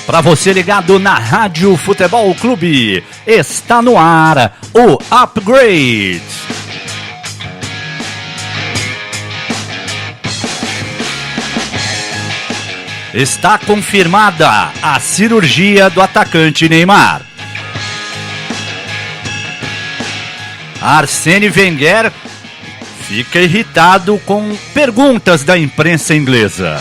Para você ligado na Rádio Futebol Clube, está no ar o Upgrade. Está confirmada a cirurgia do atacante Neymar. Arsène Wenger fica irritado com perguntas da imprensa inglesa.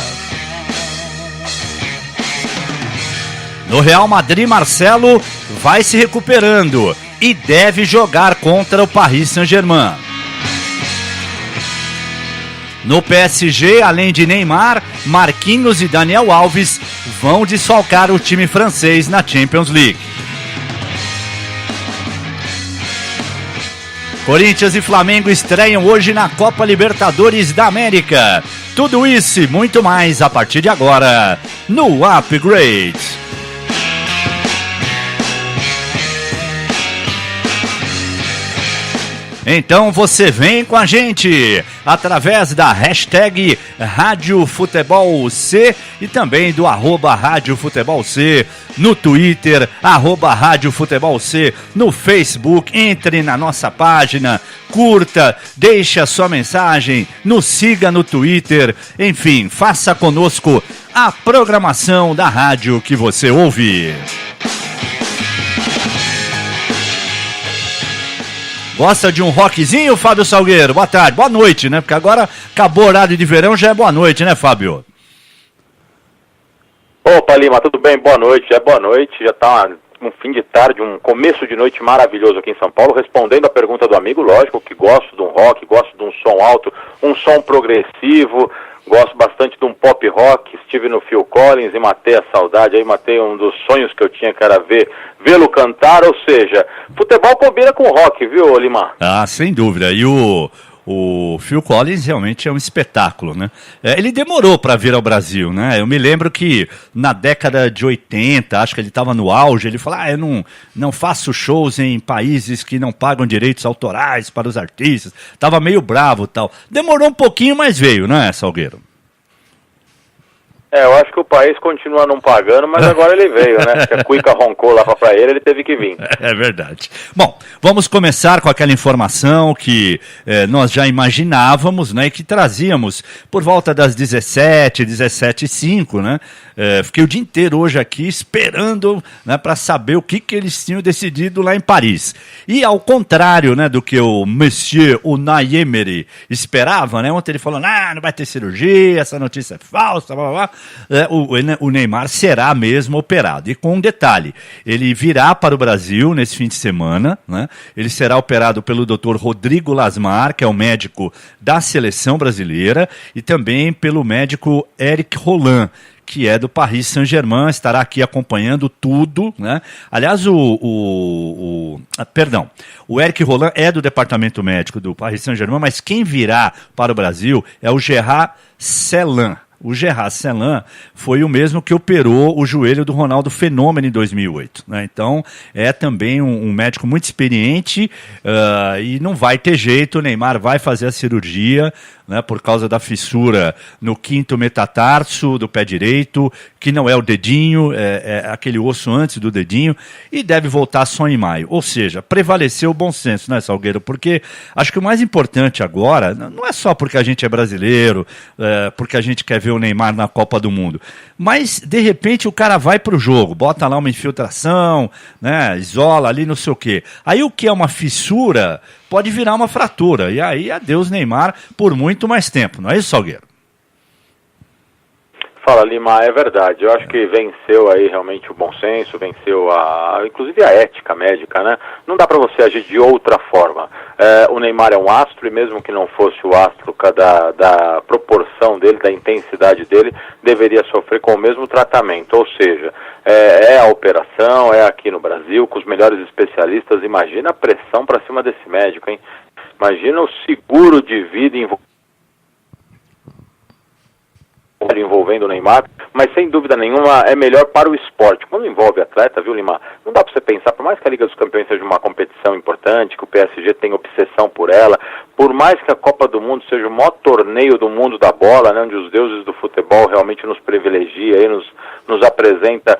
No Real Madrid, Marcelo vai se recuperando e deve jogar contra o Paris Saint-Germain. No PSG, além de Neymar, Marquinhos e Daniel Alves vão desfalcar o time francês na Champions League. Corinthians e Flamengo estreiam hoje na Copa Libertadores da América. Tudo isso e muito mais a partir de agora no Upgrade. Então você vem com a gente através da hashtag Rádio Futebol C e também do @Rádio Futebol C no Twitter, @Rádio Futebol C no Facebook. Entre na nossa página, curta, deixe a sua mensagem, nos siga no Twitter, enfim, faça conosco a programação da rádio que você ouve. Gosta de um rockzinho, Fábio Salgueiro? Boa tarde, boa noite, né? Porque agora acabou o horário de verão, já é boa noite, né, Fábio? Opa, Lima, tudo bem? Boa noite, já tá um fim de tarde, um começo de noite maravilhoso aqui em São Paulo, respondendo a pergunta do amigo, lógico que gosto de um rock, gosto de um som alto, um som progressivo, gosto bastante de um pop rock, estive no Phil Collins e matei a saudade, aí matei um dos sonhos que eu tinha, que era vê-lo cantar, ou seja, futebol combina com rock, viu, Lima? Ah, sem dúvida, e o Phil Collins realmente é um espetáculo, né? Ele demorou para vir ao Brasil, né? Eu me lembro que na década de 80, acho que ele estava no auge, ele falou, eu não faço shows em países que não pagam direitos autorais para os artistas, tava meio bravo e tal. Demorou um pouquinho, mas veio, né, Salgueiro? Eu acho que o país continua não pagando, mas agora ele veio, né? Porque a Cuica roncou lá pra ele teve que vir. É verdade. Bom, vamos começar com aquela informação que nós já imaginávamos, né? E que trazíamos por volta das 17h05, né? Fiquei o dia inteiro hoje aqui esperando, né, para saber o que eles tinham decidido lá em Paris. E ao contrário, né, do que o Monsieur Unai Emery esperava, né? Ontem ele falou, não vai ter cirurgia, essa notícia é falsa, blá, blá, blá. O Neymar será mesmo operado. E com um detalhe, ele virá para o Brasil nesse fim de semana, né? Ele será operado pelo Dr. Rodrigo Lasmar, que é o médico da seleção brasileira, e também pelo médico Eric Roland, que é do Paris Saint-Germain, estará aqui acompanhando tudo, né? Aliás, o Eric Roland é do departamento médico do Paris Saint-Germain, mas quem virá para o Brasil é o Gerard Cellan. O Gerard Cellan foi o mesmo que operou o joelho do Ronaldo Fenômeno em 2008. Né? Então, é também um médico muito experiente e não vai ter jeito, o Neymar vai fazer a cirurgia, né, por causa da fissura no quinto metatarso do pé direito, que não é o dedinho, é aquele osso antes do dedinho, e deve voltar só em maio. Ou seja, prevaleceu o bom senso, né, Salgueiro? Porque acho que o mais importante agora, não é só porque a gente é brasileiro, porque a gente quer ver o Neymar na Copa do Mundo, mas de repente o cara vai pro jogo, bota lá uma infiltração, né, isola ali, não sei o quê. Aí o que é uma fissura pode virar uma fratura, e aí adeus Neymar por muito mais tempo, não é isso, Salgueiro? Fala, Lima, é verdade, eu acho que venceu aí realmente o bom senso, venceu inclusive a ética médica, né? Não dá pra você agir de outra forma. O Neymar é um astro, e mesmo que não fosse o astro da proporção dele, da intensidade dele, deveria sofrer com o mesmo tratamento, ou seja, é a operação, é aqui no Brasil, com os melhores especialistas. Imagina a pressão pra cima desse médico, hein? Imagina o seguro de vida envolvido envolvendo o Neymar, mas sem dúvida nenhuma é melhor para o esporte. Quando envolve atleta, viu, Lima? Não dá para você pensar, por mais que a Liga dos Campeões seja uma competição importante, que o PSG tenha obsessão por ela, por mais que a Copa do Mundo seja o maior torneio do mundo da bola, né, onde os deuses do futebol realmente nos privilegia e nos apresenta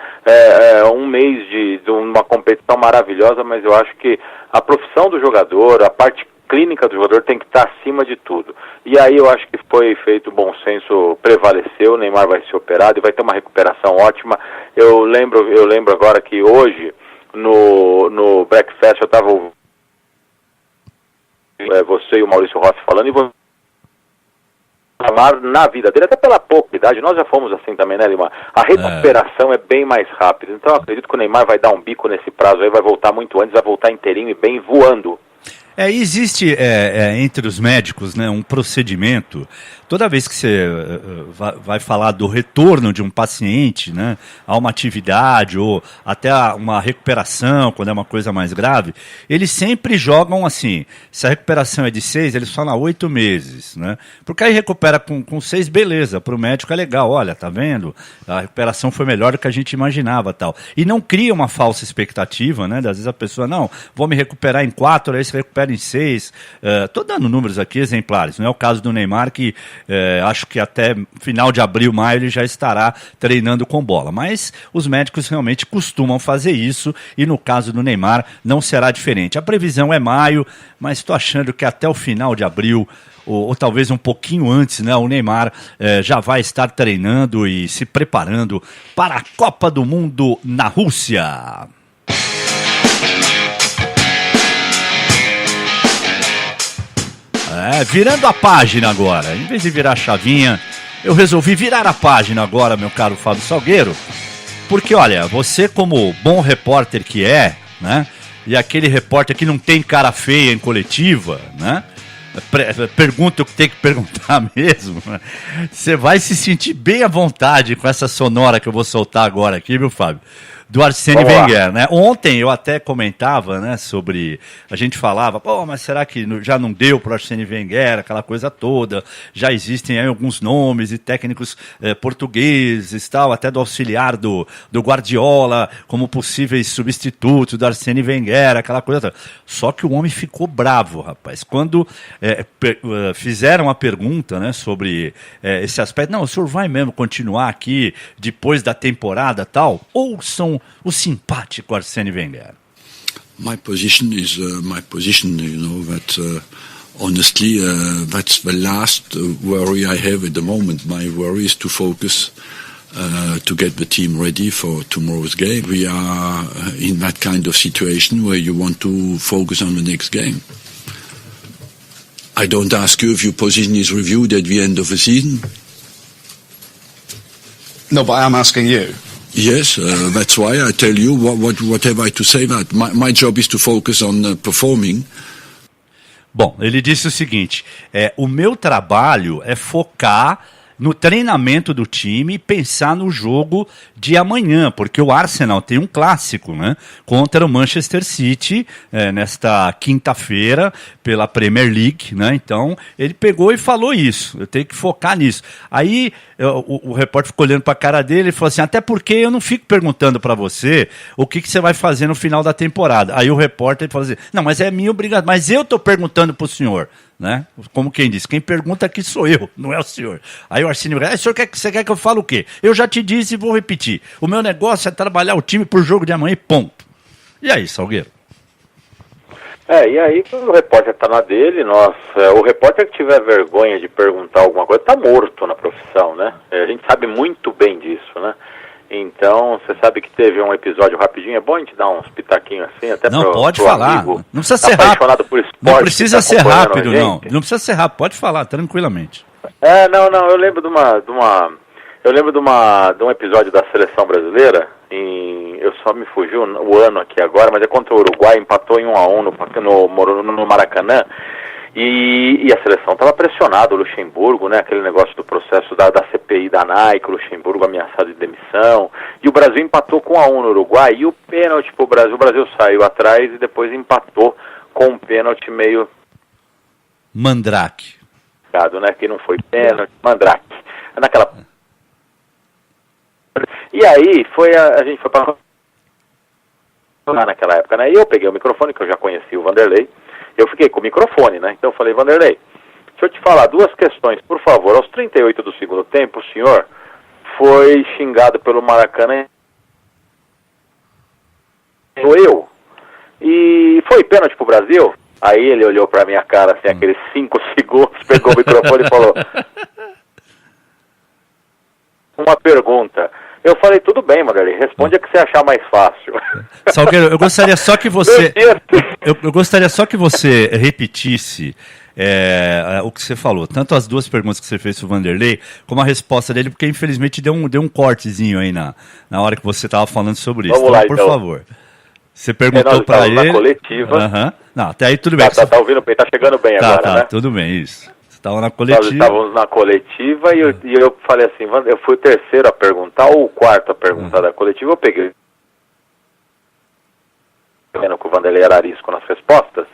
um mês de uma competição maravilhosa, mas eu acho que a profissão do jogador, a parte clínica do jogador tem que estar acima de tudo. E aí eu acho que foi feito, o bom senso prevaleceu, o Neymar vai ser operado e vai ter uma recuperação ótima. Eu lembro agora que hoje, no Breakfast, eu estava ouvindo você e o Maurício Rossi falando, e você na vida dele, até pela pouca idade, nós já fomos assim também, né, Lima? A recuperação é bem mais rápida. Então eu acredito que o Neymar vai dar um bico nesse prazo aí, vai voltar muito antes, vai voltar inteirinho e bem voando. Existe entre os médicos, né, um procedimento. Toda vez que você vai falar do retorno de um paciente, né, a uma atividade ou até uma recuperação, quando é uma coisa mais grave, eles sempre jogam assim, se a recuperação é de 6, eles falam 8 meses, né? Porque aí recupera com 6, beleza, para o médico é legal, olha, tá vendo? A recuperação foi melhor do que a gente imaginava, tal. E não cria uma falsa expectativa, né? Às vezes a pessoa, não, vou me recuperar em 4, aí se recupera em 6. Estou dando números aqui exemplares, não é o caso do Neymar, que acho que até final de abril, maio, ele já estará treinando com bola. Mas os médicos realmente costumam fazer isso e no caso do Neymar não será diferente. A previsão é maio, mas estou achando que até o final de abril, ou talvez um pouquinho antes, né, o Neymar já vai estar treinando e se preparando para a Copa do Mundo na Rússia. Virando a página agora, em vez de virar a chavinha, eu resolvi virar a página agora, meu caro Fábio Salgueiro, porque olha, você como bom repórter que né, e aquele repórter que não tem cara feia em coletiva, né, pergunta o que tem que perguntar mesmo, né, você vai se sentir bem à vontade com essa sonora que eu vou soltar agora aqui, viu, Fábio? Do Arsène Wenger, né? Ontem eu até comentava, né, sobre... A gente falava, mas será que já não deu para o Arsène Wenger, aquela coisa toda? Já existem aí alguns nomes e técnicos portugueses, tal, até do auxiliar do Guardiola, como possíveis substitutos do Arsène Wenger, aquela coisa toda. Só que o homem ficou bravo, rapaz. Quando fizeram a pergunta, né, sobre esse aspecto, não, o senhor vai mesmo continuar aqui depois da temporada, tal? Ou são o simpático Arsène Wenger? My position is my position, you know, that honestly that's the last worry I have at the moment. My worry is to focus to get the team ready for tomorrow's game. We are in that kind of situation where you want to focus on the next game. I don't ask you if your position is reviewed at the end of the season. No, but I am asking you. Yes, that's why I tell you what have I to say that. My job is to focus on performing. Bom, ele disse o seguinte, o meu trabalho é focar no treinamento do time e pensar no jogo de amanhã, porque o Arsenal tem um clássico, né, contra o Manchester City nesta quinta-feira pela Premier League, né, então ele pegou e falou isso, eu tenho que focar nisso. Aí o repórter ficou olhando para a cara dele e falou assim, até porque eu não fico perguntando para você o que você vai fazer no final da temporada. Aí o repórter falou assim, não, mas é minha obrigação, mas eu estou perguntando para o senhor. Né? Como quem diz, quem pergunta aqui sou eu, não é o senhor. Aí o Arsène Wenger, você quer que eu fale o quê? Eu já te disse e vou repetir. O meu negócio é trabalhar o time pro jogo de amanhã e ponto. E aí, Salgueiro? E aí o repórter tá na dele, o repórter que tiver vergonha de perguntar alguma coisa tá morto na profissão, né? A gente sabe muito bem disso, né? Então, você sabe que teve um episódio rapidinho, é bom a gente dar uns pitaquinhos assim, até não, pode falar, não precisa ser rápido. Por esporte, não precisa ser rápido, não precisa ser rápido, pode falar, tranquilamente. Eu lembro de um episódio da seleção brasileira, eu só me fugiu o ano aqui agora, mas é contra o Uruguai, empatou em 1-1 no Maracanã. E a seleção estava pressionada, o Luxemburgo, né, aquele negócio do processo da CPI da Nike, o Luxemburgo ameaçado de demissão, e o Brasil empatou com 1-1 no Uruguai, e o pênalti pro Brasil, o Brasil saiu atrás e depois empatou com um pênalti meio... Mandrake. Né, que não foi pênalti, Mandrake. E aí a gente foi para naquela época, né? E eu peguei o microfone, que eu já conhecia o Vanderlei. Eu fiquei com o microfone, né? Então eu falei, Vanderlei, deixa eu te falar 2 questões, por favor. Aos 38 do segundo tempo, o senhor foi xingado pelo Maracanã. Eu. E foi pênalti pro Brasil? Aí ele olhou pra minha cara, assim, aqueles 5 segundos, pegou o microfone e falou... Uma pergunta. Eu falei, tudo bem, Vanderlei, responde a que você achar mais fácil. Salgueiro, eu gostaria só que você... Eu gostaria só que você repetisse o que você falou. Tanto as 2 perguntas que você fez pro Vanderlei, como a resposta dele, porque infelizmente deu um cortezinho aí na hora que você estava falando sobre isso. Vamos lá, por então. favor. Você perguntou para ele... na coletiva. Uhum. Não, até aí tudo bem. Tá ouvindo bem, tá chegando bem agora, né? Tudo bem, isso. Você estava na coletiva. Nós estávamos na coletiva e eu falei assim, eu fui o terceiro a perguntar, ou o quarto a perguntar da coletiva, eu peguei vendo que o Vanderlei era arisco nas respostas,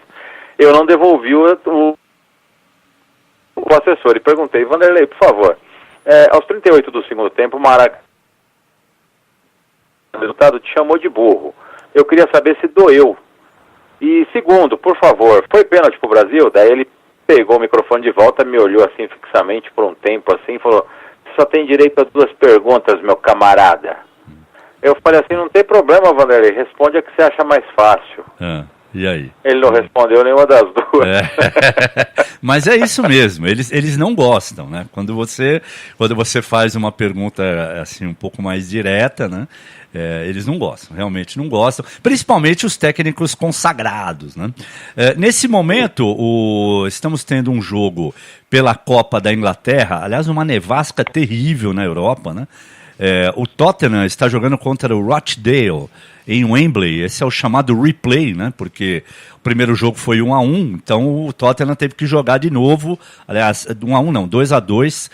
eu não devolvi o assessor e perguntei, Vanderlei, por favor, aos 38 do segundo tempo, o Maracanã, o resultado te chamou de burro. Eu queria saber se doeu. E segundo, por favor, foi pênalti pro Brasil? Daí ele pegou o microfone de volta, me olhou assim fixamente por um tempo assim e falou, você só tem direito a 2 perguntas, meu camarada. Eu falei assim, não tem problema, Vanderlei, responde a que você acha mais fácil. E aí? Ele não respondeu nenhuma das 2. Mas é isso mesmo, eles não gostam, né? Quando você faz uma pergunta assim um pouco mais direta, né? Eles não gostam, realmente não gostam, principalmente os técnicos consagrados, né? Nesse momento, estamos tendo um jogo pela Copa da Inglaterra, aliás, uma nevasca terrível na Europa, né? O Tottenham está jogando contra o Rochdale em Wembley. Esse é o chamado replay, né? Porque o primeiro jogo foi 1-1, então o Tottenham teve que jogar de novo. Aliás, 1-1 não, 2-2.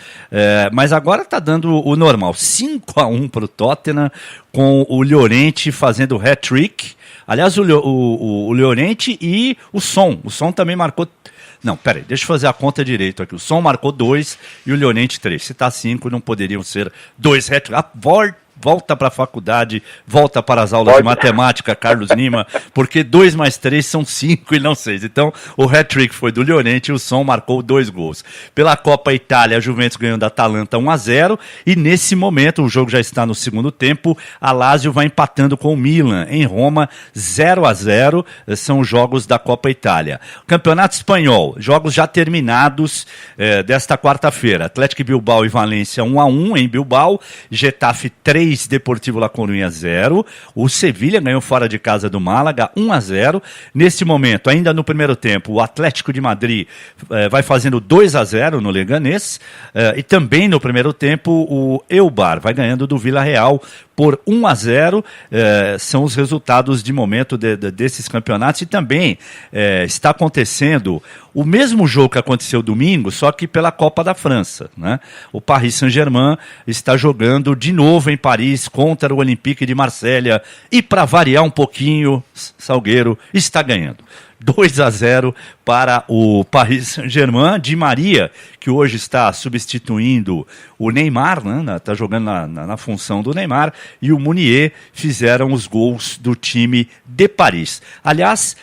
Mas agora está dando o normal. 5-1 para o Tottenham, com o Llorente fazendo hat-trick. Aliás, o Llorente e o Son. O Son também marcou... Não, peraí, deixa eu fazer a conta direito aqui. O Son marcou 2 e o Llorente 3. Se tá 5, não poderiam ser 2 hat-trick. Volta para a faculdade, volta para as aulas de matemática, Carlos Lima, porque 2 mais 3 são 5 e não 6. Então, o hat-trick foi do Llorente e o Son marcou 2 gols. Pela Copa Itália, a Juventus ganhou da Atalanta 1-0 e nesse momento, o jogo já está no segundo tempo, a Lazio vai empatando com o Milan em Roma, 0-0, são os jogos da Copa Itália. Campeonato Espanhol, jogos já terminados desta quarta-feira. Atlético Bilbao e Valência 1-1 em Bilbao, Getafe 3, Deportivo La Coruña 0, o Sevilha ganhou fora de casa do Málaga 1-0, neste momento, ainda no primeiro tempo, o Atlético de Madrid vai fazendo 2-0 no Leganés, e também no primeiro tempo o Eibar vai ganhando do Villarreal por 1-0, são os resultados de momento desses campeonatos, e também está acontecendo o mesmo jogo que aconteceu domingo, só que pela Copa da França, né? O Paris Saint-Germain está jogando de novo em Paris contra o Olympique de Marselha e, para variar um pouquinho, Salgueiro está ganhando. 2-0 para o Paris Saint-Germain. Di Maria, que hoje está substituindo o Neymar, né? Está jogando na função do Neymar, e o Meunier fizeram os gols do time de Paris. Aliás,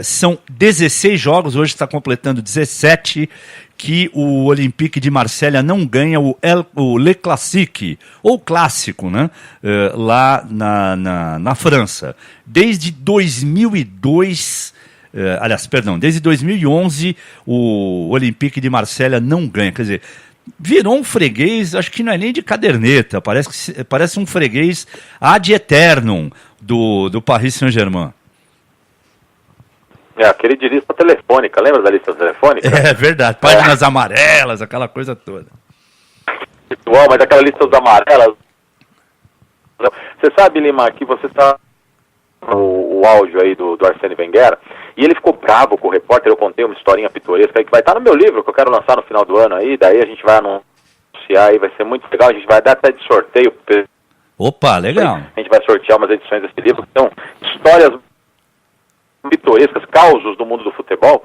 são 16 jogos, hoje está completando 17, que o Olympique de Marselha não ganha o Le Classique, ou clássico, né? Lá na França. Desde 2002... desde 2011 o Olympique de Marselha não ganha, quer dizer, virou um freguês, acho que não é nem de caderneta, parece um freguês ad eternum do Paris Saint-Germain. Aquele de lista telefônica, lembra da lista telefônica? É verdade, páginas amarelas, aquela coisa toda. Mas aquela lista amarelas, você sabe, Lima, que você está o áudio aí do Arsène Wenger, e ele ficou bravo com o repórter. Eu contei uma historinha pitoresca aí que vai estar no meu livro, que eu quero lançar no final do ano aí, daí a gente vai anunciar aí, vai ser muito legal, a gente vai dar até de sorteio. Opa, legal. A gente vai sortear umas edições desse livro, que são histórias pitorescas, causos do mundo do futebol.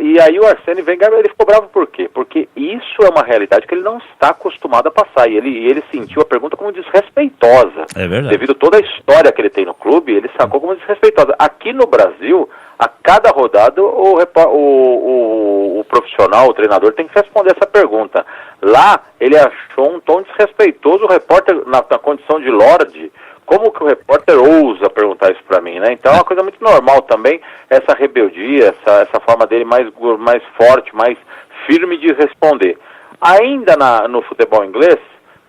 E aí o Arsène Wenger, ele ficou bravo por quê? Porque isso é uma realidade que ele não está acostumado a passar, e ele sentiu a pergunta como desrespeitosa. É verdade. Devido a toda a história que ele tem no clube, ele sacou como desrespeitosa. Aqui no Brasil, a cada rodada, o profissional, o treinador, tem que responder essa pergunta. Lá, ele achou um tom desrespeitoso, o repórter, na condição de lorde. Como que o repórter ousa perguntar isso para mim, né? Então é uma coisa muito normal também, essa rebeldia, essa forma dele mais forte, mais firme de responder. Ainda no futebol inglês,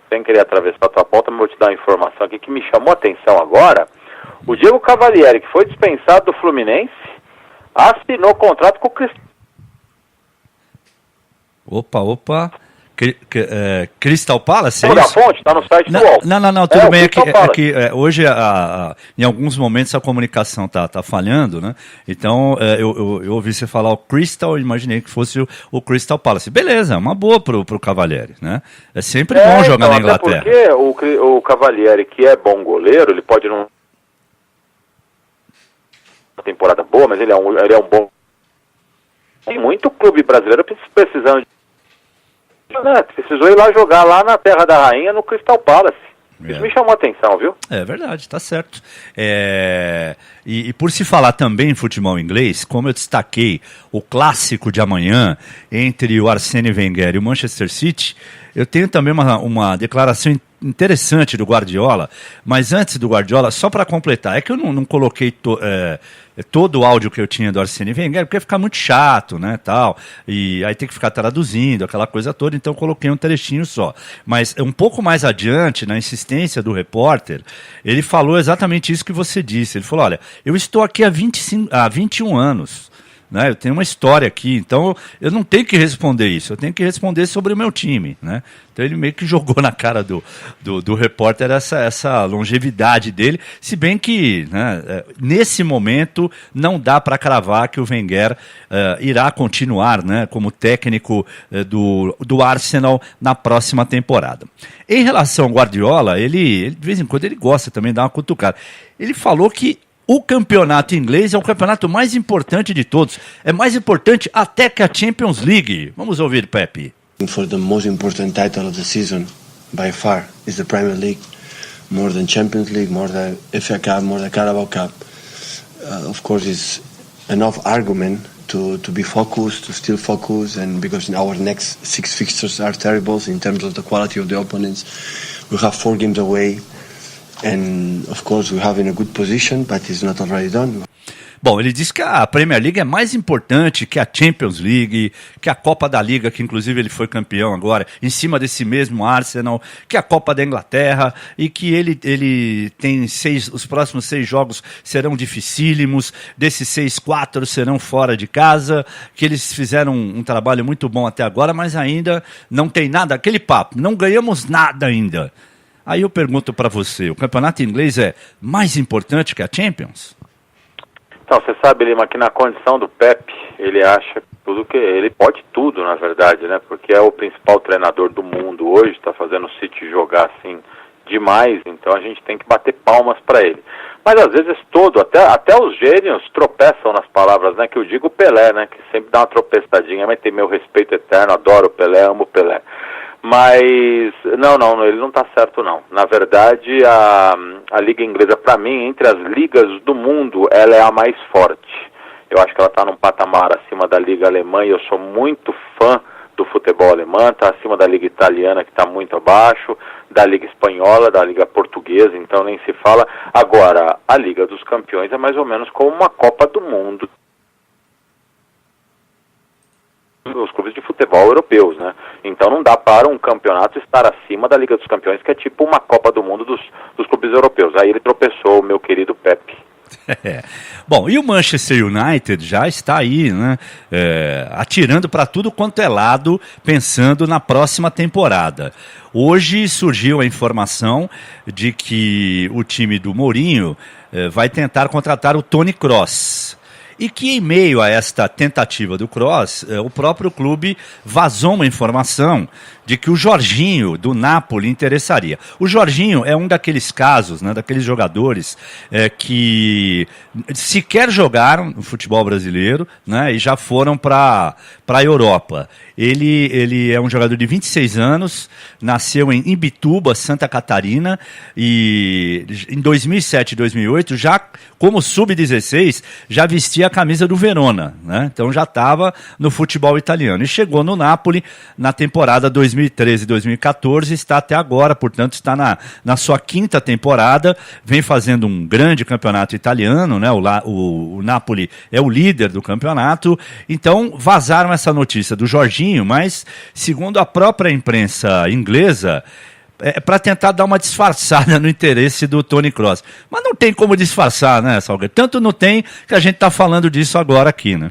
sem querer atravessar a tua pauta, mas vou te dar uma informação aqui que me chamou a atenção agora. O Diego Cavalieri, que foi dispensado do Fluminense, assinou contrato com o Crystal. Opa. Crystal Palace, é isso? Fonte, tá no site do UOL. Não, tudo bem. Hoje, em alguns momentos, a comunicação tá falhando, né? Então, eu ouvi você falar o Crystal, imaginei que fosse o Crystal Palace. Beleza, uma boa pro Cavalieri, né? É sempre bom jogar na Inglaterra. Porque o Cavalieri, que é bom goleiro, ele pode não... uma temporada boa, mas ele é um bom... Tem muito clube brasileiro precisando de... precisou ir lá jogar lá na Terra da Rainha, no Crystal Palace. Isso me chamou a atenção, viu? É verdade, tá certo. E por se falar também em futebol inglês, como eu destaquei o clássico de amanhã entre o Arsène Wenger e o Manchester City, eu tenho também uma declaração interessante do Guardiola, mas antes do Guardiola, só para completar, é que eu não coloquei todo o áudio que eu tinha do Arsène Wenger, porque ia ficar muito chato, né, tal, e aí tem que ficar traduzindo, aquela coisa toda, então eu coloquei um trechinho só. Mas um pouco mais adiante, na insistência do repórter, ele falou exatamente isso que você disse. Ele falou, olha, eu estou aqui há 21 anos, né? Eu tenho uma história aqui, então eu não tenho que responder isso, eu tenho que responder sobre o meu time, né? Então ele meio que jogou na cara do repórter essa longevidade dele, se bem que, né, nesse momento não dá para cravar que o Wenger irá continuar, né, como técnico do Arsenal na próxima temporada. Em relação ao Guardiola, ele de vez em quando ele gosta também de dar uma cutucada. Ele falou que o campeonato inglês é o campeonato mais importante de todos. É mais importante até que a Champions League. Vamos ouvir, Pepe. For the most important title of the season, by far, is the Premier League. More than Champions League, more than FA Cup, more than Carabao Cup. Of course, it's enough argument to be focused, to still focus, and because our next 6 fixtures are terrible in terms of the quality of the opponents. We have 4 games away. And of course we have in a good position, but it's not already done. Bom, ele diz que a Premier League é mais importante que a Champions League, que a Copa da Liga, que inclusive ele foi campeão agora, em cima desse mesmo Arsenal, que a Copa da Inglaterra, e que ele tem os próximos 6 jogos serão dificílimos, desses 6, 4 serão fora de casa, que eles fizeram um trabalho muito bom até agora, mas ainda não tem nada, aquele papo, não ganhamos nada ainda. Aí eu pergunto para você, o campeonato inglês é mais importante que a Champions? Então, você sabe, Lima, que na condição do Pep, ele acha tudo que... Ele pode tudo, na verdade, né? Porque é o principal treinador do mundo hoje, está fazendo o City jogar assim demais, então a gente tem que bater palmas para ele. Mas às vezes até os gênios tropeçam nas palavras, né? Que eu digo o Pelé, né? Que sempre dá uma tropeçadinha, mas tem meu respeito eterno, adoro o Pelé, amo o Pelé. Mas, não, ele não está certo não. Na verdade, a Liga Inglesa, para mim, entre as ligas do mundo, ela é a mais forte. Eu acho que ela está num patamar acima da Liga Alemã, e eu sou muito fã do futebol alemão, está acima da Liga Italiana, que está muito abaixo, da Liga Espanhola, da Liga Portuguesa, então nem se fala. Agora, a Liga dos Campeões é mais ou menos como uma Copa do Mundo. Os clubes de futebol europeus, né? Então não dá para um campeonato estar acima da Liga dos Campeões, que é tipo uma Copa do Mundo dos clubes europeus. Aí ele tropeçou, o meu querido Pepe. Bom, e o Manchester United já está aí, né? Atirando para tudo quanto é lado, pensando na próxima temporada. Hoje surgiu a informação de que o time do Mourinho vai tentar contratar o Toni Kroos. e que em meio a esta tentativa do Kroos, o próprio clube vazou uma informação de que o Jorginho do Napoli interessaria. O Jorginho é um daqueles casos, né, daqueles jogadores que sequer jogaram no futebol brasileiro, né, e já foram para a Europa. Ele é um jogador de 26 anos, nasceu em Imbituba, Santa Catarina, e em 2007 e 2008, já como sub-16, já vestia a camisa do Verona, né? Então já estava no futebol italiano. E chegou no Napoli na temporada 2013-2014, está até agora, portanto está na sua quinta temporada, vem fazendo um grande campeonato italiano, né? O Napoli é o líder do campeonato, então vazaram essa notícia do Jorginho, mas segundo a própria imprensa inglesa, para tentar dar uma disfarçada no interesse do Toni Kroos. Mas não tem como disfarçar, né, Salgueiro? Tanto não tem que a gente está falando disso agora aqui, né?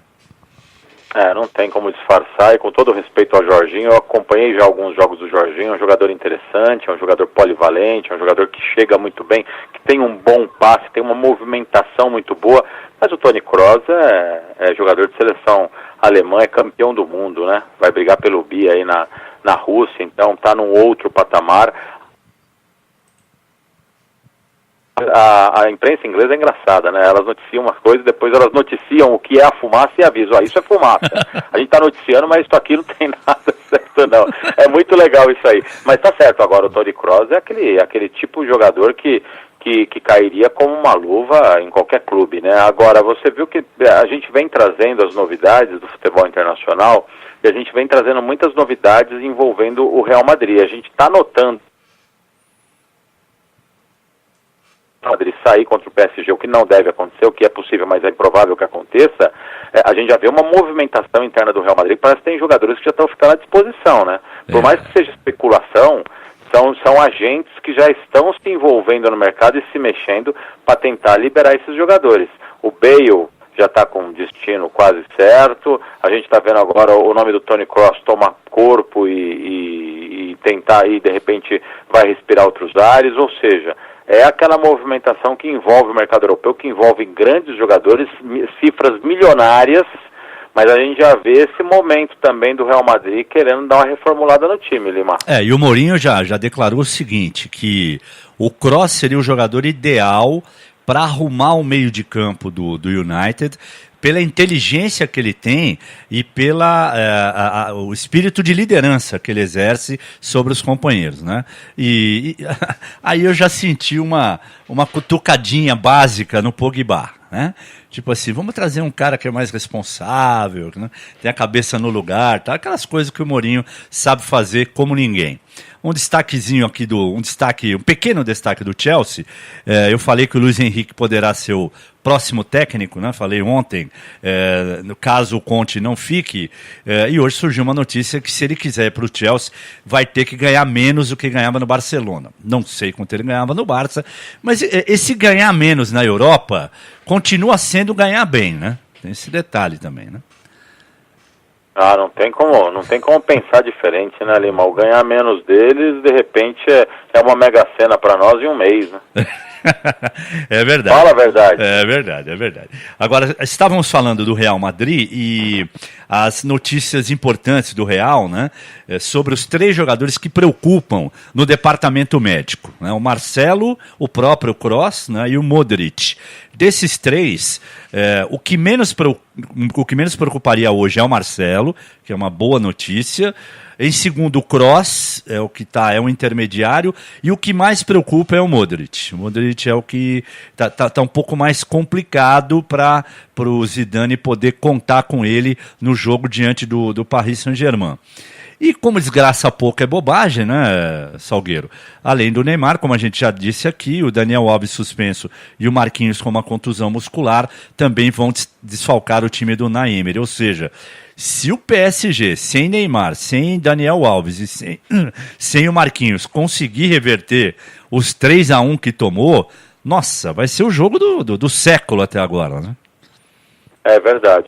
Não tem como disfarçar, e com todo respeito ao Jorginho, eu acompanhei já alguns jogos do Jorginho, é um jogador interessante, é um jogador polivalente, é um jogador que chega muito bem, que tem um bom passe, tem uma movimentação muito boa, mas o Toni Kroos é jogador de seleção alemã, é campeão do mundo, né? Vai brigar pelo bi aí na Rússia, então está num outro patamar. A imprensa inglesa é engraçada, né? Elas noticiam umas coisas, depois elas noticiam o que é a fumaça e avisam, isso é fumaça. A gente está noticiando, mas isso aqui não tem nada certo, não. É muito legal isso aí. Mas tá certo, agora o Toni Kroos é aquele tipo de jogador que cairia como uma luva em qualquer clube, né? Agora, você viu que a gente vem trazendo as novidades do futebol internacional, e a gente vem trazendo muitas novidades envolvendo o Real Madrid. A gente está notando o Madrid sair contra o PSG, o que não deve acontecer, o que é possível, mas é improvável que aconteça. A gente já vê uma movimentação interna do Real Madrid, parece que tem jogadores que já estão ficando à disposição, né? Por mais que seja especulação, são agentes que já estão se envolvendo no mercado e se mexendo para tentar liberar esses jogadores. O Bale já está com um destino quase certo, a gente está vendo agora o nome do Toni Kroos tomar corpo e tentar aí, de repente, vai respirar outros ares, ou seja, é aquela movimentação que envolve o mercado europeu, que envolve grandes jogadores, cifras milionárias, mas a gente já vê esse momento também do Real Madrid querendo dar uma reformulada no time, Lima. E o Mourinho já declarou o seguinte, que o Kroos seria o jogador ideal para arrumar o meio de campo do United, pela inteligência que ele tem e o espírito de liderança que ele exerce sobre os companheiros, né? E aí eu já senti uma cutucadinha básica no Pogba, né? Tipo assim, vamos trazer um cara que é mais responsável, né? Tem a cabeça no lugar, tá? Aquelas coisas que o Mourinho sabe fazer como ninguém. Um destaquezinho aqui um pequeno destaque do Chelsea. Eu falei que o Luiz Henrique poderá ser o próximo técnico, né? Falei ontem, no caso o Conte não fique, e hoje surgiu uma notícia que se ele quiser ir para o Chelsea, vai ter que ganhar menos do que ganhava no Barcelona. Não sei quanto ele ganhava no Barça, mas esse ganhar menos na Europa continua sendo ganhar bem, né? Tem esse detalhe também, né? Não tem como pensar diferente, né, Lima? O ganhar menos deles, de repente, é uma mega cena para nós em um mês, né? É verdade. Fala a verdade. É verdade. Agora, estávamos falando do Real Madrid e as notícias importantes do Real, né, sobre os 3 jogadores que preocupam no departamento médico, né, o Marcelo, o próprio Kroos, né, e o Modric. Desses 3, o que menos preocuparia hoje é o Marcelo, que é uma boa notícia. Em segundo, o Kroos, é um intermediário, e o que mais preocupa é o Modric. O Modric é o que tá um pouco mais complicado para o Zidane poder contar com ele no jogo diante do Paris Saint-Germain. E como desgraça pouco é bobagem, né, Salgueiro? Além do Neymar, como a gente já disse aqui, o Daniel Alves suspenso e o Marquinhos com uma contusão muscular também vão desfalcar o time do Unai Emery. Ou seja, se o PSG, sem Neymar, sem Daniel Alves e sem o Marquinhos conseguir reverter os 3-1 que tomou, nossa, vai ser o jogo do século até agora, né? É verdade.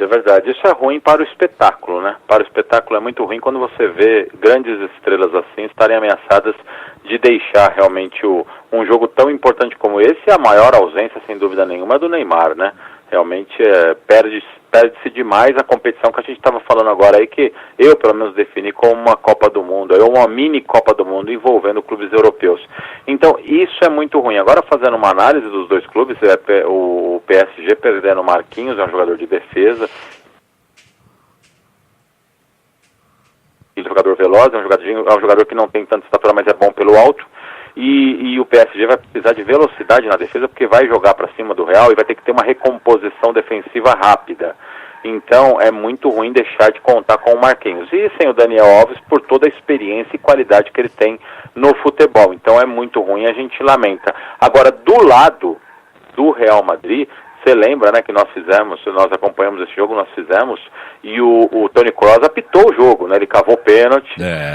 Isso é ruim para o espetáculo, né? Para o espetáculo é muito ruim quando você vê grandes estrelas assim estarem ameaçadas de deixar realmente um jogo tão importante como esse. A maior ausência, sem dúvida nenhuma, é do Neymar, né? Realmente perde-se demais a competição que a gente estava falando agora aí, que eu pelo menos defini como uma Copa do Mundo, uma mini Copa do Mundo envolvendo clubes europeus. Então isso é muito ruim. Agora, fazendo uma análise dos dois clubes, o PSG perdendo o Marquinhos, é um jogador de defesa, jogador veloz, é um jogador que não tem tanta estatura, mas é bom pelo alto. E o PSG vai precisar de velocidade na defesa, porque vai jogar para cima do Real e vai ter que ter uma recomposição defensiva rápida. Então é muito ruim deixar de contar com o Marquinhos. E sem o Daniel Alves, por toda a experiência e qualidade que ele tem no futebol. Então é muito ruim, a gente lamenta. Agora, do lado do Real Madrid, você lembra, né, que nós acompanhamos esse jogo, e o Toni Kroos apitou o jogo, né, ele cavou pênalti,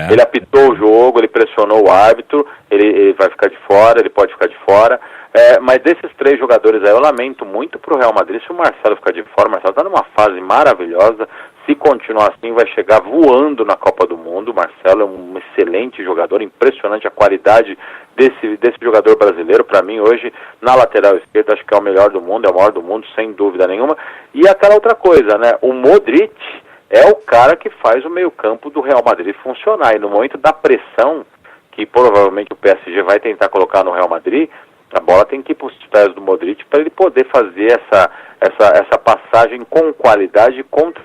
ele apitou o jogo, ele pressionou o árbitro, ele vai ficar de fora, ele pode ficar de fora, mas desses 3 jogadores aí, eu lamento muito pro Real Madrid se o Marcelo ficar de fora. O Marcelo está numa fase maravilhosa, se continuar assim vai chegar voando na Copa do Mundo. O Marcelo é um excelente jogador, impressionante a qualidade desse jogador brasileiro. Para mim hoje, na lateral esquerda, acho que é o melhor do mundo, é o maior do mundo, sem dúvida nenhuma. E aquela outra coisa, né, o Modric é o cara que faz o meio-campo do Real Madrid funcionar, e no momento da pressão, que provavelmente o PSG vai tentar colocar no Real Madrid, a bola tem que ir para os pés do Modric para ele poder fazer essa passagem com qualidade contra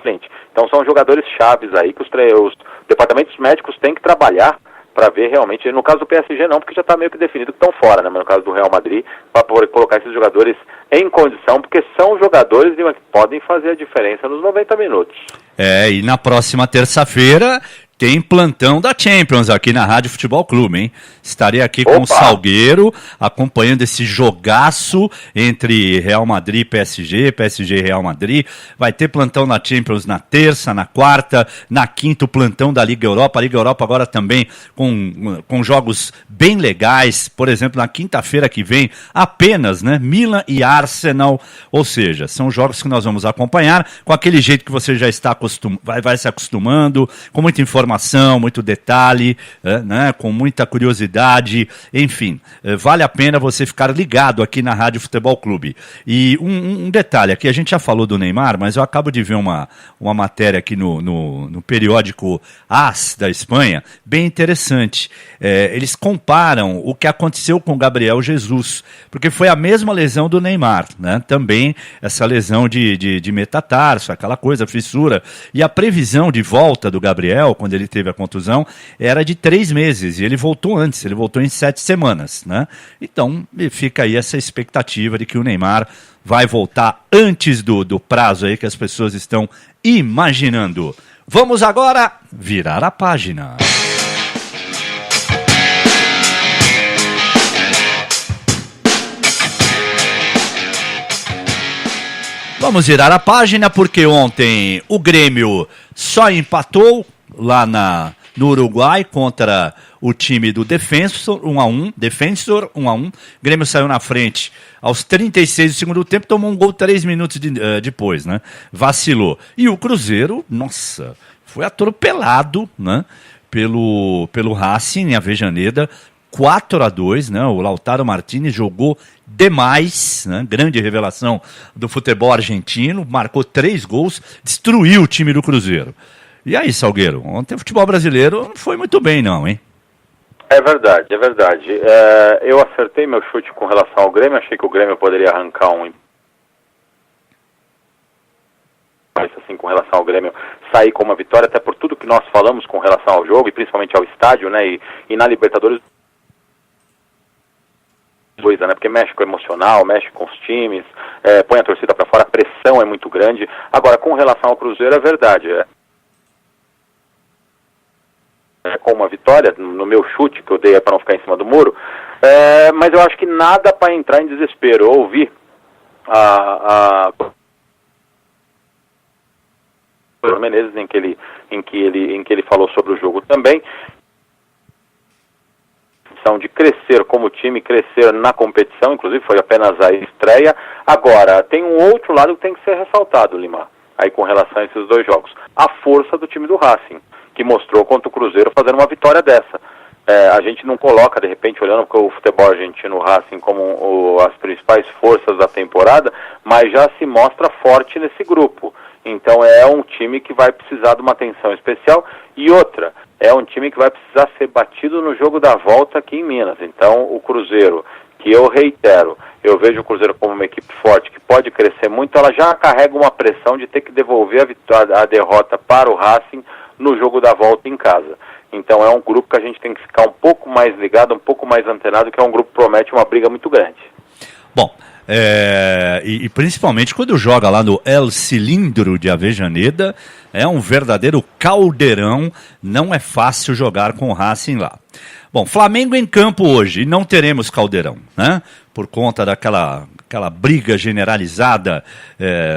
frente. Então são jogadores chaves aí que os departamentos médicos têm que trabalhar para ver realmente. No caso do PSG não, porque já está meio que definido que estão fora, né? Mas no caso do Real Madrid, para poder colocar esses jogadores em condição, porque são jogadores que podem fazer a diferença nos 90 minutos. E na próxima terça-feira tem plantão da Champions aqui na Rádio Futebol Clube, hein? Estarei aqui com o Salgueiro, acompanhando esse jogaço entre Real Madrid e PSG, PSG e Real Madrid. Vai ter plantão na Champions na terça, na quarta, na quinta o plantão da Liga Europa. A Liga Europa agora também com jogos bem legais. Por exemplo, na quinta-feira que vem, apenas, né, Milan e Arsenal. Ou seja, são jogos que nós vamos acompanhar com aquele jeito que você já está vai se acostumando, com muita informação, muito detalhe, né, com muita curiosidade, enfim, vale a pena você ficar ligado aqui na Rádio Futebol Clube. E um detalhe, aqui a gente já falou do Neymar, mas eu acabo de ver uma matéria aqui no periódico AS da Espanha, bem interessante. Eles comparam o que aconteceu com o Gabriel Jesus, porque foi a mesma lesão do Neymar, né? Também essa lesão de metatarso, aquela coisa, fissura, e a previsão de volta do Gabriel, quando ele teve a contusão, era de 3 meses, e ele voltou antes, ele voltou em 7 semanas, né? Então, fica aí essa expectativa de que o Neymar vai voltar antes do prazo aí que as pessoas estão imaginando. Vamos agora virar a página. Vamos virar a página porque ontem o Grêmio só empatou lá no Uruguai contra o time do Defensor 1-1. Grêmio saiu na frente aos 36 do segundo tempo, tomou um gol 3 minutos depois, né? Vacilou. E o Cruzeiro, nossa, foi atropelado, né? Pelo Racing, em Avejaneda, 4-2, né? O Lautaro Martinez jogou demais, né? Grande revelação do futebol argentino, marcou 3 gols, destruiu o time do Cruzeiro. E aí, Salgueiro, ontem o futebol brasileiro não foi muito bem não, hein? É verdade. Eu acertei meu chute com relação ao Grêmio, achei que o Grêmio poderia arrancar mas assim, com relação ao Grêmio, sair com uma vitória, até por tudo que nós falamos com relação ao jogo, e principalmente ao estádio, né, e na Libertadores, coisa, né, porque mexe com o emocional, mexe com os times, põe a torcida para fora, a pressão é muito grande. Agora, com relação ao Cruzeiro, é verdade, com uma vitória, no meu chute que eu dei para não ficar em cima do muro, mas eu acho que nada para entrar em desespero. Eu ouvi o Menezes em que ele falou sobre o jogo também, de crescer como time, crescer na competição, inclusive foi apenas a estreia. Agora, tem um outro lado que tem que ser ressaltado, Lima, aí com relação a esses 2 jogos. A força do time do Racing, que mostrou contra o Cruzeiro fazendo uma vitória dessa. A gente não coloca, de repente, olhando para o futebol argentino, o Racing, como as principais forças da temporada, mas já se mostra forte nesse grupo. Então é um time que vai precisar de uma atenção especial. E outra, é um time que vai precisar ser batido no jogo da volta aqui em Minas. Então o Cruzeiro, que eu reitero, eu vejo o Cruzeiro como uma equipe forte, que pode crescer muito, ela já carrega uma pressão de ter que devolver a derrota para o Racing no jogo da volta em casa. Então é um grupo que a gente tem que ficar um pouco mais ligado, um pouco mais antenado, que é um grupo que promete uma briga muito grande. Bom, e principalmente quando joga lá no El Cilindro de Avejaneda, é um verdadeiro caldeirão, não é fácil jogar com o Racing lá. Bom, Flamengo em campo hoje, e não teremos caldeirão, né? Por conta daquela briga generalizada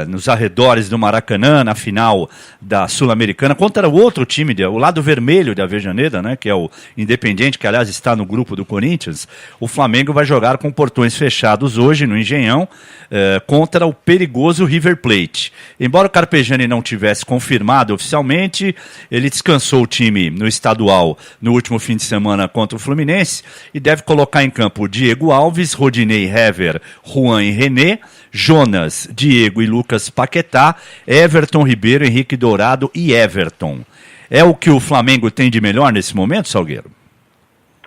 nos arredores do Maracanã, na final da Sul-Americana, contra o outro time, o lado vermelho de Avejaneda, né, que é o Independiente, que aliás está no grupo do Corinthians. O Flamengo vai jogar com portões fechados hoje no Engenhão, contra o perigoso River Plate. Embora o Carpegiani não tivesse confirmado oficialmente, ele descansou o time no estadual no último fim de semana contra o Fluminense e deve colocar em campo o Diego Alves, Rodinei, Hever, Juan e René, Jonas, Diego e Lucas Paquetá, Everton Ribeiro, Henrique Dourado e Everton. É o que o Flamengo tem de melhor nesse momento, Salgueiro?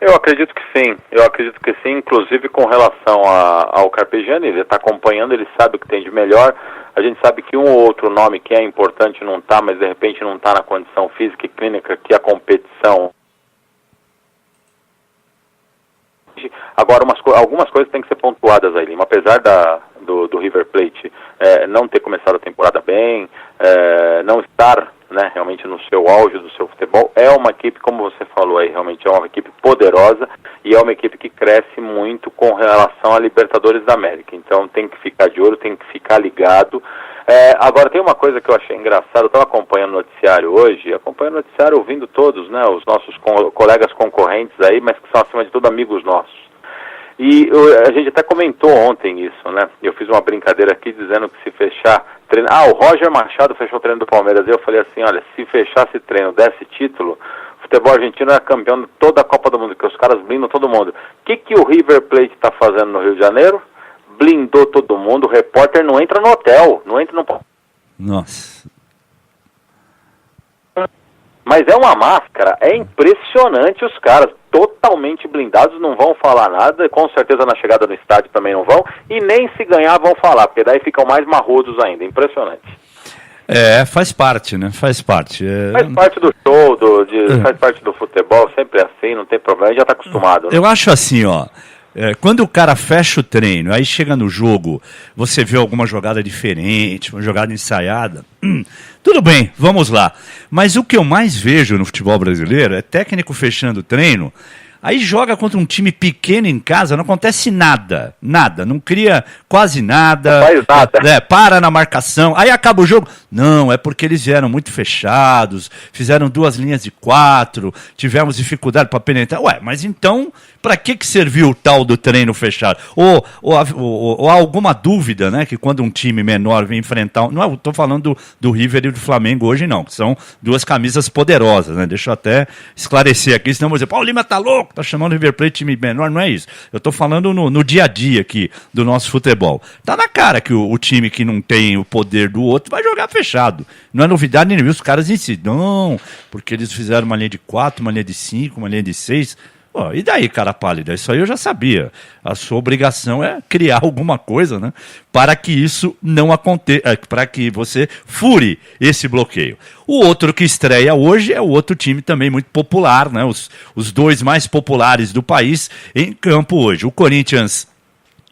Eu acredito que sim, inclusive com relação ao Carpegiani, ele está acompanhando, ele sabe o que tem de melhor. A gente sabe que um ou outro nome que é importante não está, mas de repente não está na condição física e clínica que a competição. Agora, algumas coisas têm que ser pontuadas aí, Lima. Apesar do River Plate não ter começado a temporada bem, não estar, né, realmente no seu auge do seu futebol, é uma equipe, como você falou aí, realmente é uma equipe poderosa e é uma equipe que cresce muito com relação a Libertadores da América. Então tem que ficar de olho, tem que ficar ligado. Agora tem uma coisa que eu achei engraçada, eu estava acompanhando o noticiário hoje, ouvindo todos, né, os nossos colegas concorrentes aí, mas que são acima de tudo amigos nossos. E a gente até comentou ontem isso, né? Eu fiz uma brincadeira aqui dizendo que se fechar treino... o Roger Machado fechou o treino do Palmeiras. Eu falei assim, olha, se fechasse treino, desse título, o futebol argentino era campeão de toda a Copa do Mundo, que os caras blindam todo mundo. O que o River Plate está fazendo no Rio de Janeiro? Blindou todo mundo, o repórter não entra no hotel, não entra no... Nossa... Mas é uma máscara, é impressionante, os caras totalmente blindados, não vão falar nada, com certeza na chegada no estádio também não vão, e nem se ganhar vão falar, porque daí ficam mais marrudos ainda, impressionante. Faz parte, né? Faz parte. Faz parte do show, faz parte do futebol, sempre é assim, não tem problema, a gente já está acostumado. Né? Eu acho assim, ó, quando o cara fecha o treino, aí chega no jogo, você vê alguma jogada diferente, uma jogada ensaiada, tudo bem, vamos lá. Mas o que eu mais vejo no futebol brasileiro é técnico fechando o treino, aí joga contra um time pequeno em casa, não acontece nada, não cria quase nada, não faz nada. Para na marcação, aí acaba o jogo. Não, é porque eles vieram muito fechados, fizeram 2 linhas de 4, tivemos dificuldade para penetrar. Mas então, para que serviu o tal do treino fechado? Ou há alguma dúvida, né, que quando um time menor vem enfrentar... Não, estou falando do River e do Flamengo hoje, não, que são 2 camisas poderosas, né? Deixa eu até esclarecer aqui, senão vou dizer, o Lima tá louco, tá chamando o River Plate time menor, não é isso. Eu estou falando no dia a dia aqui do nosso futebol. Tá na cara que o time que não tem o poder do outro vai jogar fechado. Não é novidade nenhuma, os caras insistem. Não, porque eles fizeram uma linha de 4, uma linha de 5, uma linha de 6. E daí, cara pálida? Isso aí eu já sabia. A sua obrigação é criar alguma coisa, né, para que isso não aconteça, para que você fure esse bloqueio. O outro que estreia hoje é o outro time também muito popular, né, os 2 mais populares do país em campo hoje. O Corinthians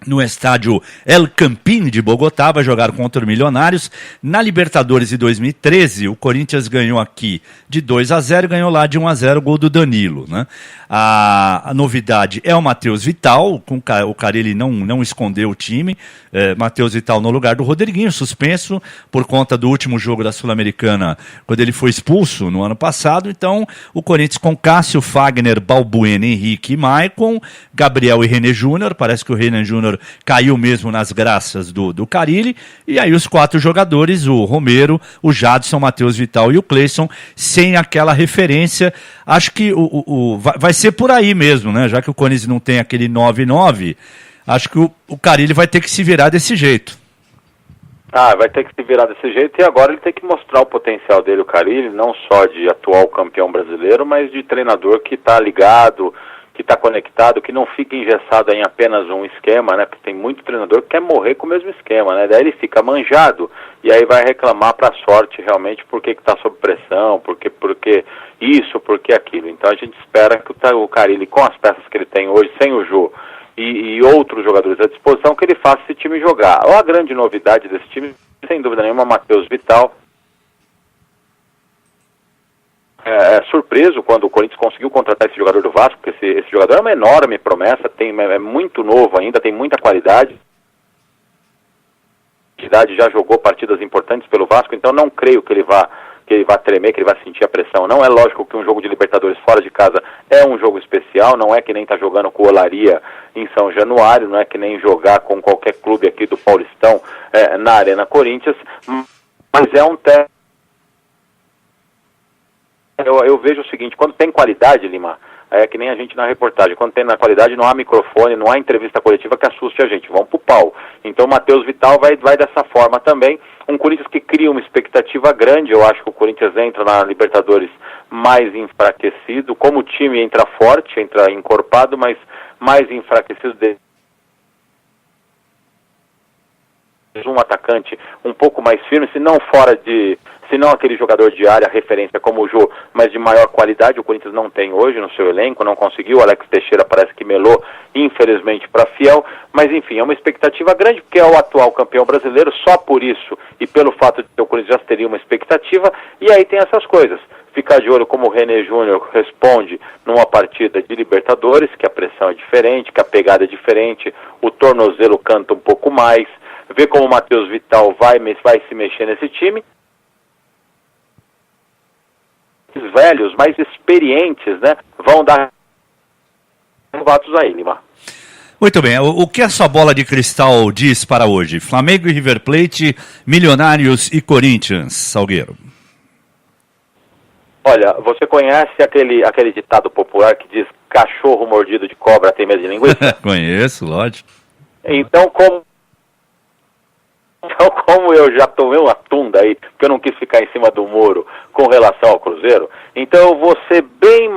no estádio El Campín de Bogotá, vai jogar contra o Milionários. Na Libertadores de 2013, o Corinthians ganhou aqui de 2-0, ganhou lá de 1-0, gol do Danilo, né? A novidade é o Matheus Vital, o Carelli não escondeu o time, Matheus Vital no lugar do Rodriguinho, suspenso por conta do último jogo da Sul-Americana, quando ele foi expulso no ano passado. Então, o Corinthians com Cássio, Fagner, Balbuena, Henrique e Maicon, Gabriel e René Júnior. Parece que o René Júnior Júnior caiu mesmo nas graças do Carille, e aí os 4 jogadores, o Romero, o Jadson, o Matheus Vital e o Cleison, sem aquela referência. Acho que vai ser por aí mesmo, né? Já que o Corinthians não tem aquele 9-9, acho que o Carille vai ter que se virar desse jeito. Vai ter que se virar desse jeito, e agora ele tem que mostrar o potencial dele, o Carille, não só de atual campeão brasileiro, mas de treinador que está ligado, que está conectado, que não fica engessado em apenas um esquema, né? Porque tem muito treinador que quer morrer com o mesmo esquema, né? Daí ele fica manjado e aí vai reclamar para a sorte realmente porque está sob pressão, porque isso, porque aquilo. Então a gente espera que o Carille, com as peças que ele tem hoje, sem o Jô e outros jogadores à disposição, que ele faça esse time jogar. A grande novidade desse time, sem dúvida nenhuma, é o Matheus Vital. Surpreso quando o Corinthians conseguiu contratar esse jogador do Vasco, porque esse jogador é uma enorme promessa, é muito novo ainda, tem muita qualidade. Já jogou partidas importantes pelo Vasco, então não creio que ele vá tremer, que ele vai sentir a pressão. Não é lógico que um jogo de Libertadores fora de casa é um jogo especial, não é que nem tá jogando com o Olaria em São Januário, não é que nem jogar com qualquer clube aqui do Paulistão na Arena Corinthians, mas é um teste. Eu vejo o seguinte, quando tem qualidade, Lima, é que nem a gente na reportagem, quando tem na qualidade não há microfone, não há entrevista coletiva que assuste a gente, vão pro pau. Então o Matheus Vital vai dessa forma também, um Corinthians que cria uma expectativa grande. Eu acho que o Corinthians entra na Libertadores mais enfraquecido, como o time entra forte, entra encorpado, mas mais enfraquecido um atacante um pouco mais firme, se não aquele jogador de área, referência como o Jô, mas de maior qualidade. O Corinthians não tem hoje no seu elenco, não conseguiu. O Alex Teixeira parece que melou, infelizmente, para Fiel, mas enfim, é uma expectativa grande, porque é o atual campeão brasileiro, só por isso, e pelo fato de que o Corinthians já teria uma expectativa, e aí tem essas coisas. Ficar de olho como o René Júnior responde numa partida de Libertadores, que a pressão é diferente, que a pegada é diferente, o tornozelo canta um pouco mais, ver como o Matheus Vital vai se mexer nesse time. Os velhos, mais experientes, né, vão dar novatos aí, Lima. Muito bem, o que a sua bola de cristal diz para hoje? Flamengo e River Plate, Milionários e Corinthians, Salgueiro. Olha, você conhece aquele ditado popular que diz cachorro mordido de cobra tem medo de linguiça? Conheço, lógico. Então, como eu já tomei uma tunda aí, porque eu não quis ficar em cima do muro com relação ao Cruzeiro, então eu vou ser bem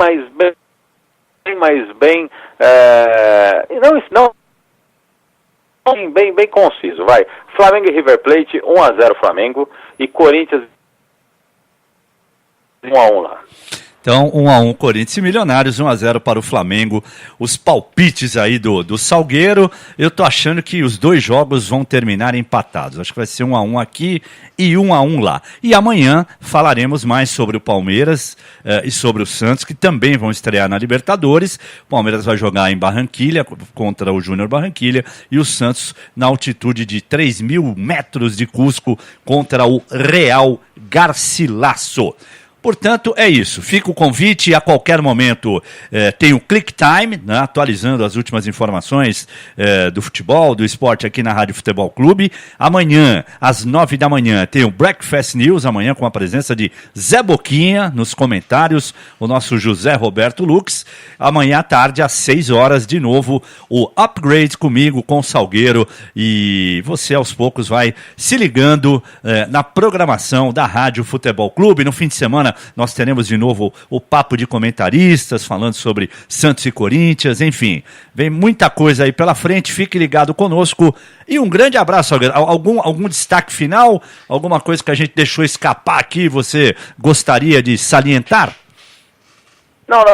conciso, vai. Flamengo e River Plate, 1-0 Flamengo, e Corinthians 1-1 lá. Então, 1-1 Corinthians e Milionários, 1-0 para o Flamengo. Os palpites aí do Salgueiro, eu tô achando que os 2 jogos vão terminar empatados. Acho que vai ser 1-1 aqui e 1-1 lá. E amanhã falaremos mais sobre o Palmeiras e sobre o Santos, que também vão estrear na Libertadores. O Palmeiras vai jogar em Barranquilha contra o Júnior Barranquilha e o Santos na altitude de 3.000 metros de Cusco contra o Real Garcilaso. Portanto, é isso. Fica o convite, a qualquer momento tem o Click Time, né, atualizando as últimas informações do futebol, do esporte aqui na Rádio Futebol Clube. Amanhã, às 9 da manhã, tem o Breakfast News, amanhã com a presença de Zé Boquinha nos comentários, o nosso José Roberto Lux. Amanhã à tarde, às 6 horas, de novo, o Upgrade comigo, com o Salgueiro, e você aos poucos vai se ligando na programação da Rádio Futebol Clube. No fim de semana, nós teremos de novo o papo de comentaristas, falando sobre Santos e Corinthians, enfim, vem muita coisa aí pela frente, fique ligado conosco e um grande abraço. Algum destaque final? Alguma coisa que a gente deixou escapar aqui, você gostaria de salientar? Não.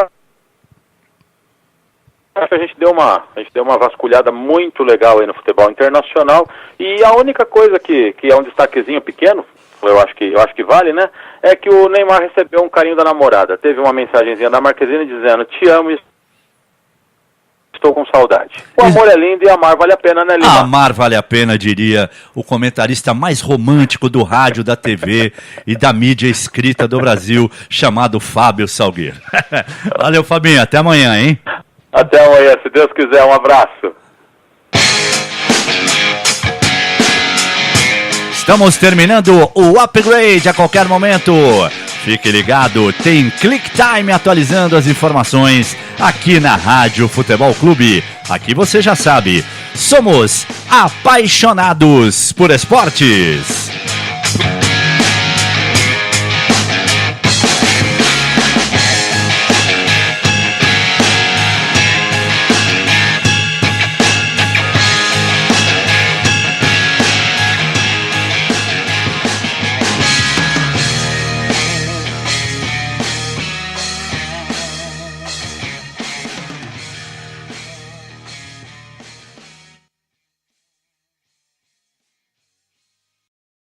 Acho que a gente deu uma vasculhada muito legal aí no futebol internacional, e a única coisa que é um destaquezinho pequeno, eu acho que vale, né? É que o Neymar recebeu um carinho da namorada. Teve uma mensagenzinha da Marquezine dizendo: te amo e estou com saudade. O amor é lindo e amar vale a pena, né, Lima? Amar vale a pena, diria o comentarista mais romântico do rádio, da TV e da mídia escrita do Brasil, chamado Fábio Salgueiro. Valeu, Fabinho. Até amanhã, hein? Até amanhã, se Deus quiser. Um abraço. Estamos terminando o Upgrade a qualquer momento. Fique ligado, tem Click Time atualizando as informações aqui na Rádio Futebol Clube. Aqui você já sabe, somos apaixonados por esportes.